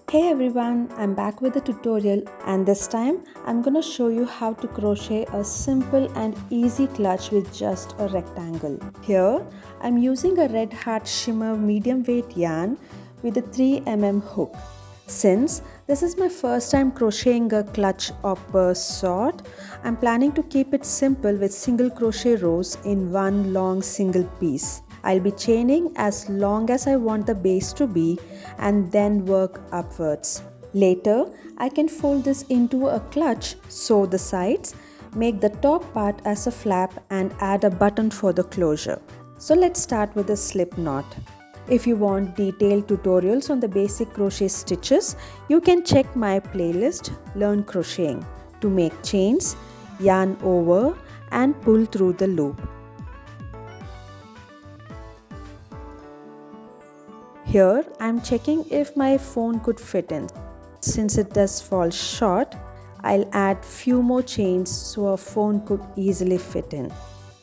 Hey everyone, I'm back with a tutorial and this time I'm gonna show you how to crochet a simple and easy clutch with just a rectangle. Here I'm using a red heart shimmer medium weight yarn with a 3 mm hook. Since this is my first time crocheting a clutch of a sort, I'm planning to keep it simple with single crochet rows in one long single piece. I'll be chaining as long as I want the base to be and then work upwards. Later, I can fold this into a clutch, sew the sides, make the top part as a flap and add a button for the closure. So let's start with the slip knot. If you want detailed tutorials on the basic crochet stitches, you can check my playlist Learn Crocheting to make chains, yarn over and pull through the loop. Here I am checking if my phone could fit in. Since it does fall short, I'll add few more chains so a phone could easily fit in.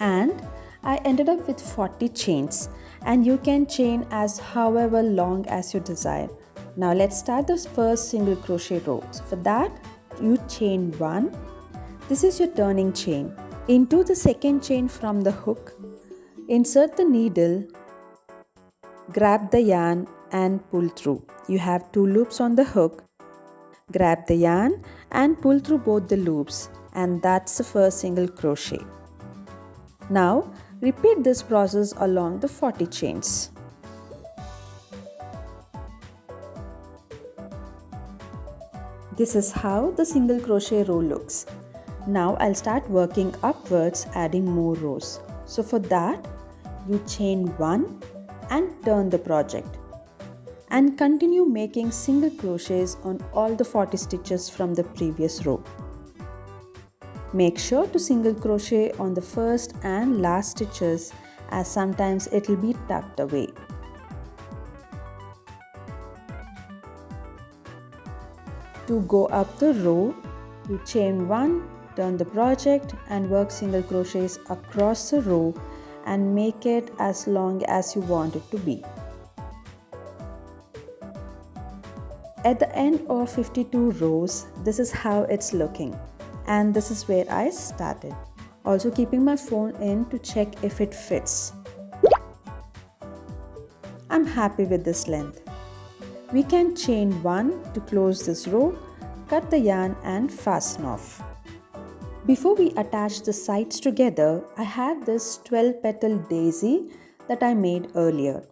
And I ended up with 40 chains, and you can chain as however long as you desire. Now let's start the first single crochet row. So for that, you chain 1. This is your turning chain. Into the second chain from the hook, insert the needle, grab the yarn and pull through. You have 2 loops on the hook. Grab the yarn and pull through both the loops, and that's the first single crochet. Now repeat this process along the 40 chains. This is how the single crochet row looks. Now I'll start working upwards, adding more rows. So for that, you chain 1 and turn the project. And continue making single crochets on all the 40 stitches from the previous row. Make sure to single crochet on the first and last stitches, as sometimes it will be tucked away. To go up the row, you chain 1, turn the project and work single crochets across the row and make it as long as you want it to be. At the end of 52 rows, this is how it's looking, and this is where I started. Also keeping my phone in to check if it fits. I'm happy with this length. We can chain 1 to close this row, cut the yarn and fasten off. Before we attach the sides together, I have this 12-petal daisy that I made earlier,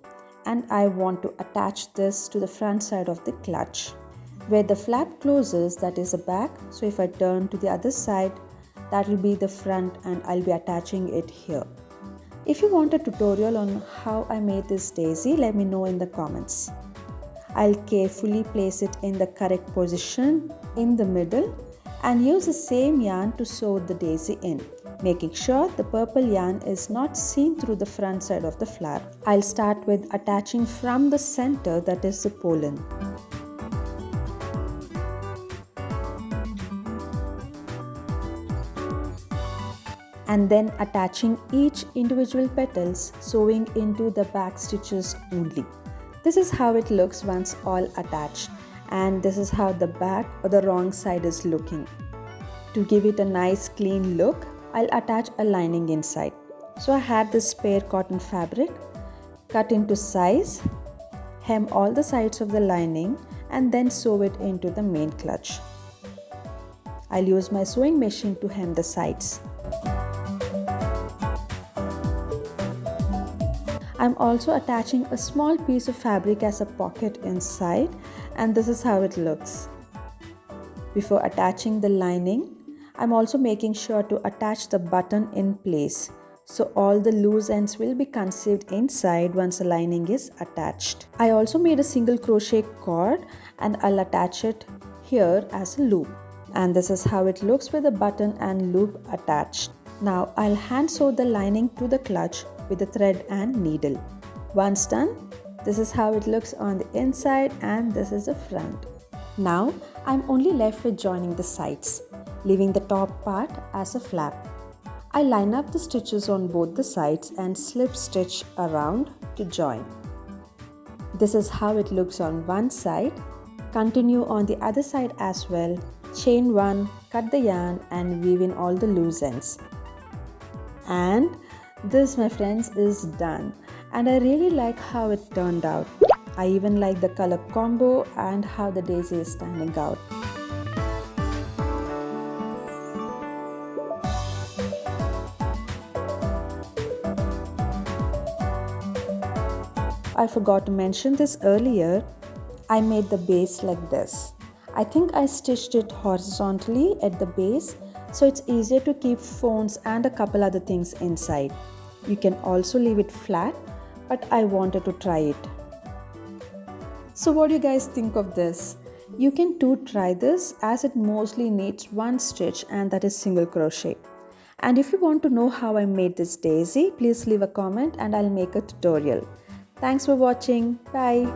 and I want to attach this to the front side of the clutch. Where the flap closes, that is the back, so if I turn to the other side, that will be the front and I'll be attaching it here. If you want a tutorial on how I made this daisy, let me know in the comments. I'll carefully place it in the correct position in the middle and use the same yarn to sew the daisy in, making sure the purple yarn is not seen through the front side of the flower. I'll start with attaching from the center, that is the pollen. And then attaching each individual petals, sewing into the back stitches only. This is how it looks once all attached, and this is how the back or the wrong side is looking. To give it a nice clean look, I'll attach a lining inside. So I have this spare cotton fabric, cut into size, hem all the sides of the lining and then sew it into the main clutch. I'll use my sewing machine to hem the sides. I'm also attaching a small piece of fabric as a pocket inside, and this is how it looks. Before attaching the lining, I'm also making sure to attach the button in place, so all the loose ends will be conceived inside once the lining is attached. I also made a single crochet cord and I'll attach it here as a loop. And this is how it looks with the button and loop attached. Now I'll hand sew the lining to the clutch with the thread and needle. Once done, this is how it looks on the inside and this is the front. Now I'm only left with joining the sides, leaving the top part as a flap. I line up the stitches on both the sides and slip stitch around to join. This is how it looks on one side Continue on the other side as well. Chain 1, cut the yarn and weave in all the loose ends. And this, my friends, is done. And I really like how it turned out. I even like the color combo and how the daisy is standing out. I forgot to mention this earlier. I made the base like this. I think I stitched it horizontally at the base so it's easier to keep phones and a couple other things inside. You can also leave it flat, but I wanted to try it. So what do you guys think of this? You can too try this as it mostly needs one stitch and that is single crochet. And if you want to know how I made this daisy, please leave a comment and I'll make a tutorial. Thanks for watching. Bye.